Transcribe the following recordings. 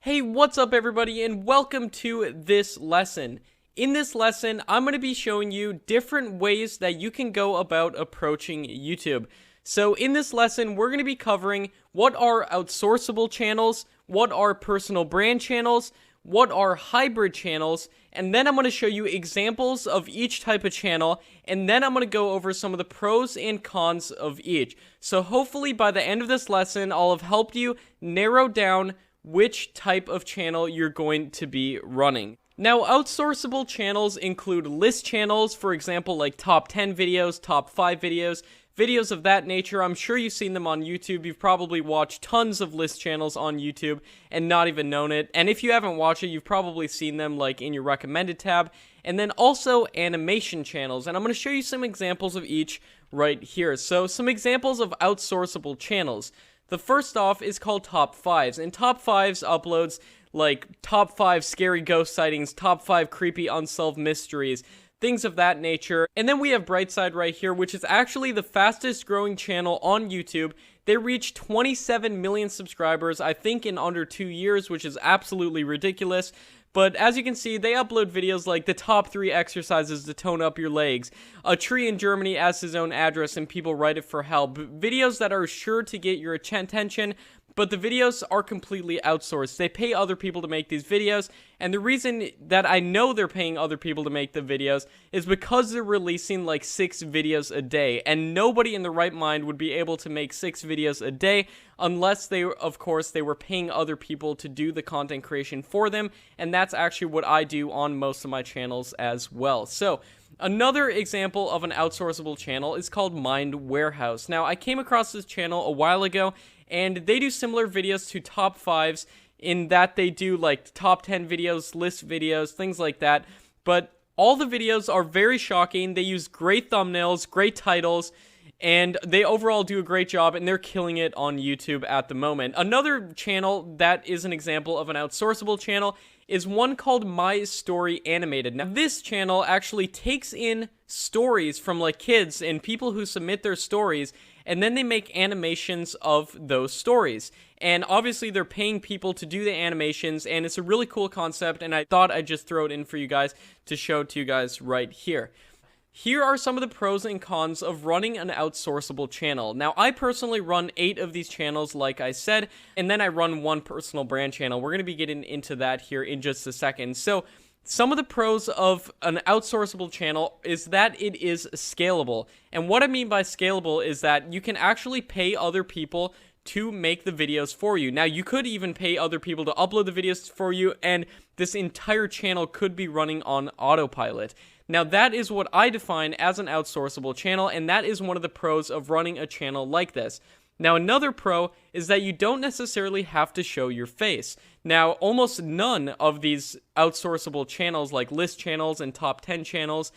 Hey, what's up everybody, and welcome to this lesson. In this lesson, I'm going to be showing you different ways that you can go about approaching YouTube. So in this lesson, we're going to be covering what are outsourceable channels, what are personal brand channels, what are hybrid channels, and then I'm going to show you examples of each type of channel, and then I'm going to go over some of the pros and cons of each. So hopefully by the end of this lesson, I'll have helped you narrow down which type of channel you're going to be running. Now, outsourceable channels include list channels, for example, like top 10 videos, top 5 videos, videos of that nature. I'm sure you've seen them on YouTube. You've probably watched tons of list channels on YouTube and not even known it. And if you haven't watched it, you've probably seen them like in your recommended tab. And then also animation channels. And I'm going to show you some examples of each right here. So some examples of outsourceable channels. The first off is called Top 5s, and Top 5s uploads like Top 5 scary ghost sightings, Top 5 creepy unsolved mysteries, things of that nature. And then we have Brightside right here, which is actually the fastest growing channel on YouTube. They reached 27 million subscribers, I think in under 2 years, which is absolutely ridiculous. But as you can see, they upload videos like the top 3 exercises to tone up your legs, a tree in Germany as his own address and people write it for help, videos that are sure to get your attention, but the videos are completely outsourced. They pay other people to make these videos, and the reason that I know they're paying other people to make the videos is because they're releasing like 6 videos a day, and nobody in their right mind would be able to make 6 videos a day unless they, of course, they were paying other people to do the content creation for them, and that's actually what I do on most of my channels as well. So, another example of an outsourceable channel is called Mind Warehouse. Now, I came across this channel a while ago, and they do similar videos to Top 5s in that they do like top 10 videos, list videos, things like that. But all the videos are very shocking. They use great thumbnails, great titles, and they overall do a great job, and they're killing it on YouTube at the moment. Another channel that is an example of an outsourceable channel is one called My Story Animated. Now, this channel actually takes in stories from like kids and people who submit their stories, and then they make animations of those stories. And obviously they're paying people to do the animations, and it's a really cool concept, and I thought I'd just throw it in for you guys to show to you guys right here. Here are some of the pros and cons of running an outsourceable channel. Now, I personally run 8 of these channels, like I said, and then I run one personal brand channel. We're going to be getting into that here in just a second. So, some of the pros of an outsourceable channel is that it is scalable. And what I mean by scalable is that you can actually pay other people to make the videos for you. Now, you could even pay other people to upload the videos for you, and this entire channel could be running on autopilot. Now, that is what I define as an outsourceable channel, and that is one of the pros of running a channel like this. Now, another pro is that you don't necessarily have to show your face. Now, almost none of these outsourceable channels, like list channels and top 10 channels,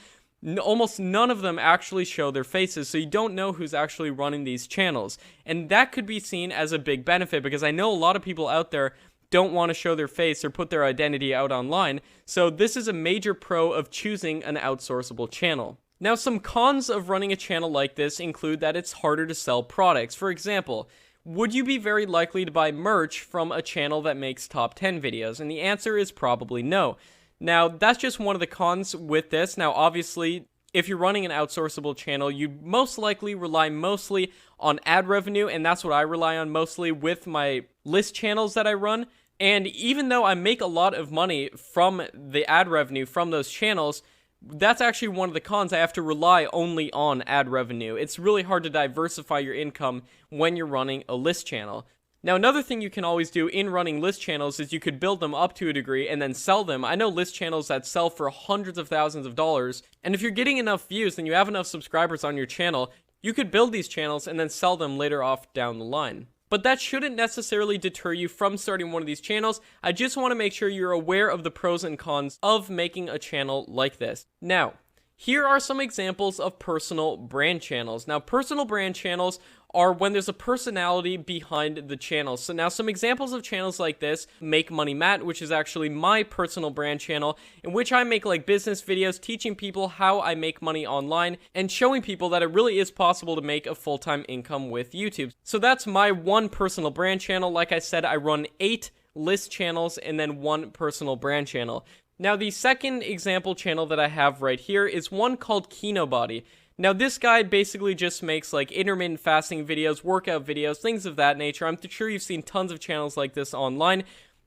almost none of them actually show their faces, so you don't know who's actually running these channels. And that could be seen as a big benefit, because I know a lot of people out there don't want to show their face or put their identity out online, so this is a major pro of choosing an outsourceable channel. Now, some cons of running a channel like this include that it's harder to sell products. For example, would you be very likely to buy merch from a channel that makes top 10 videos? And the answer is probably no. Now, that's just one of the cons with this. Now, obviously, if you're running an outsourceable channel, you most likely rely mostly on ad revenue, and that's what I rely on mostly with my list channels that I run. And even though I make a lot of money from the ad revenue from those channels, that's actually one of the cons. I have to rely only on ad revenue. It's really hard to diversify your income when you're running a list channel. Now, another thing you can always do in running list channels is you could build them up to a degree and then sell them. I know list channels that sell for hundreds of thousands of dollars, and if you're getting enough views and you have enough subscribers on your channel, you could build these channels and then sell them later off down the line. But that shouldn't necessarily deter you from starting one of these channels. I just want to make sure you're aware of the pros and cons of making a channel like this. Now, here are some examples of personal brand channels. Now, personal brand channels are when there's a personality behind the channel. So now some examples of channels like this: Make Money Matt, which is actually my personal brand channel, in which I make like business videos teaching people how I make money online and showing people that it really is possible to make a full-time income with YouTube. So that's my one personal brand channel. Like I said, I run 8 list channels and then 1 personal brand channel. Now, the second example channel that I have right here is one called Kinobody. Now, this guy basically just makes like intermittent fasting videos, workout videos, things of that nature. I'm sure you've seen tons of channels like this online.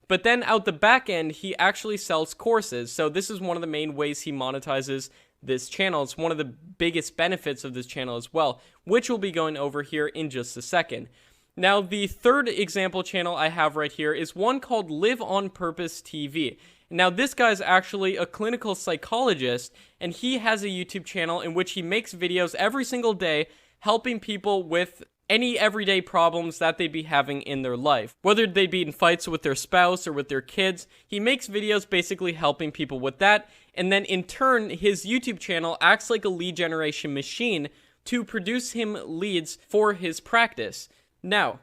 But then out the back end, he actually sells courses. So this is one of the main ways he monetizes this channel. It's one of the biggest benefits of this channel as well, which we'll be going over here in just a second. Now, the third example channel I have right here is one called Live on Purpose TV. Now, this guy's actually a clinical psychologist, and he has a YouTube channel in which he makes videos every single day helping people with any everyday problems that they'd be having in their life. Whether they be in fights with their spouse or with their kids, he makes videos basically helping people with that, and then in turn, his YouTube channel acts like a lead generation machine to produce him leads for his practice. Now,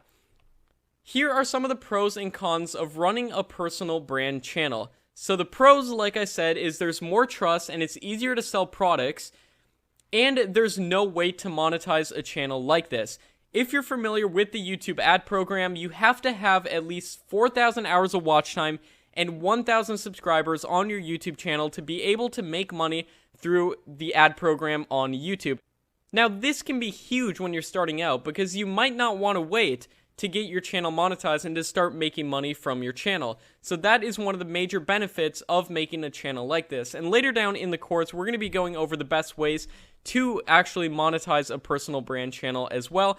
here are some of the pros and cons of running a personal brand channel. So the pros, like I said, is there's more trust and it's easier to sell products, and there's no way to monetize a channel like this. If you're familiar with the YouTube ad program, you have to have at least 4,000 hours of watch time and 1,000 subscribers on your YouTube channel to be able to make money through the ad program on YouTube. Now, this can be huge when you're starting out because you might not want to wait to get your channel monetized and to start making money from your channel. So that is one of the major benefits of making a channel like this. And later down in the course, we're going to be going over the best ways to actually monetize a personal brand channel as well,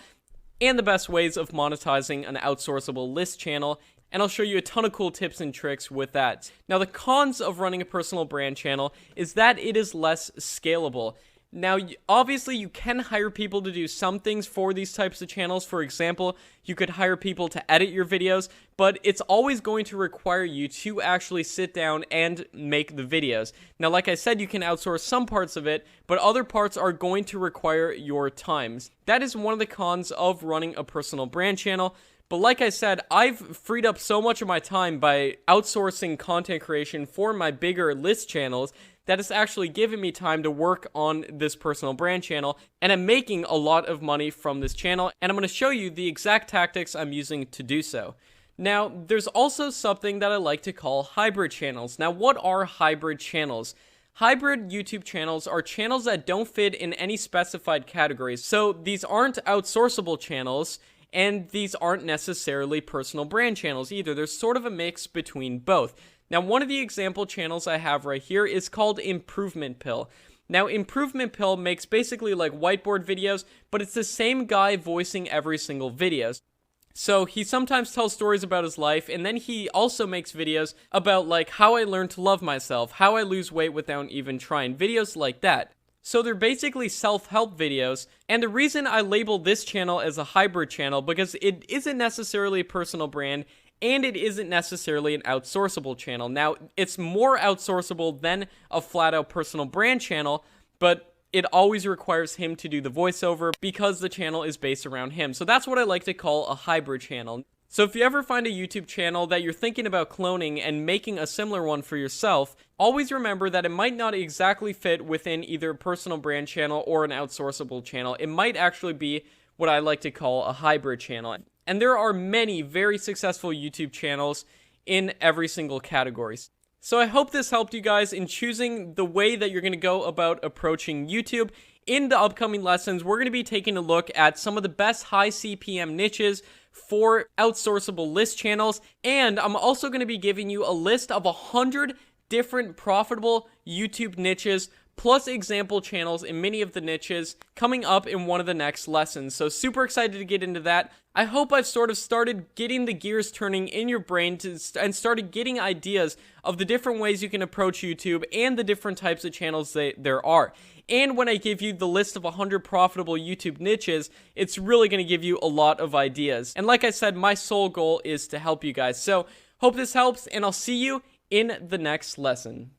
and the best ways of monetizing an outsourceable list channel. And I'll show you a ton of cool tips and tricks with that. Now, the cons of running a personal brand channel is that it is less scalable. Now, obviously, you can hire people to do some things for these types of channels. For example, you could hire people to edit your videos, but it's always going to require you to actually sit down and make the videos. Now, like I said, you can outsource some parts of it, but other parts are going to require your time. That is one of the cons of running a personal brand channel. But like I said, I've freed up so much of my time by outsourcing content creation for my bigger list channels that it's actually given me time to work on this personal brand channel, and I'm making a lot of money from this channel, and I'm going to show you the exact tactics I'm using to do so. Now, there's also something that I like to call hybrid channels. Now, what are hybrid channels? Hybrid YouTube channels are channels that don't fit in any specified categories. So these aren't outsourceable channels, and these aren't necessarily personal brand channels either. There's sort of a mix between both. Now, one of the example channels I have right here is called Improvement Pill. Now, Improvement Pill makes basically like whiteboard videos, but it's the same guy voicing every single video. So he sometimes tells stories about his life, and then he also makes videos about like how I learned to love myself, how I lose weight without even trying, videos like that. So they're basically self-help videos, and the reason I label this channel as a hybrid channel because it isn't necessarily a personal brand, and it isn't necessarily an outsourceable channel. Now, it's more outsourceable than a flat-out personal brand channel, but it always requires him to do the voiceover because the channel is based around him. So that's what I like to call a hybrid channel. So if you ever find a YouTube channel that you're thinking about cloning and making a similar one for yourself, always remember that it might not exactly fit within either a personal brand channel or an outsourceable channel. It might actually be what I like to call a hybrid channel. And there are many very successful YouTube channels in every single category. So I hope this helped you guys in choosing the way that you're going to go about approaching YouTube. In the upcoming lessons, we're going to be taking a look at some of the best high CPM niches for outsourceable list channels. And I'm also going to be giving you a list of 100 different profitable YouTube niches plus example channels in many of the niches coming up in one of the next lessons. So super excited to get into that. I hope I've sort of started getting the gears turning in your brain and started getting ideas of the different ways you can approach YouTube and the different types of channels there are. And when I give you the list of 100 profitable YouTube niches, it's really going to give you a lot of ideas. And like I said, my sole goal is to help you guys. So hope this helps, and I'll see you in the next lesson.